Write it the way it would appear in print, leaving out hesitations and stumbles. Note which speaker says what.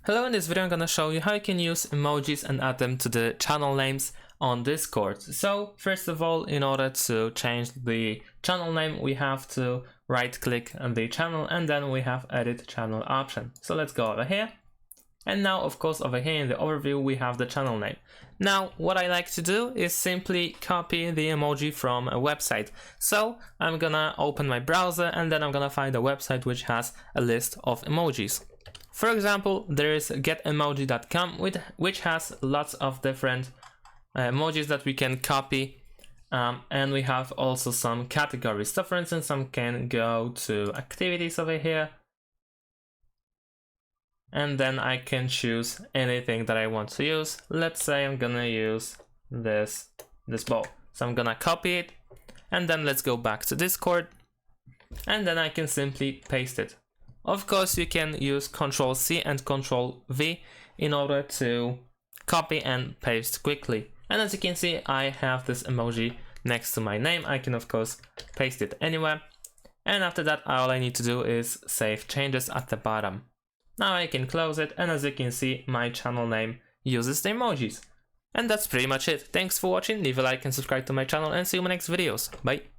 Speaker 1: Hello, in this video I'm gonna show you how you can use emojis and add them to the channel names on Discord. So first of all, in order to change the channel name, we have to right click on the channel and then we have edit channel option. So let's go over here. And now of course over here in the overview we have the channel name. Now what I like to do is simply copy the emoji from a website. So I'm gonna open my browser and then I'm gonna find a website which has a list of emojis. For example, there is getemoji.com which has lots of different emojis that we can copy, and we have also some categories. So for instance, I can go to activities over here and then I can choose anything that I want to use. Let's say I'm gonna use this ball. So I'm gonna copy it and then let's go back to Discord and then I can simply paste it. Of course, you can use Ctrl+C and Ctrl+V in order to copy and paste quickly. And as you can see, I have this emoji next to my name. I can of course paste it anywhere. And after that, all I need to do is save changes at the bottom. Now I can close it, and as you can see, my channel name uses the emojis. And that's pretty much it. Thanks for watching, leave a like and subscribe to my channel, and see you in my next videos. Bye!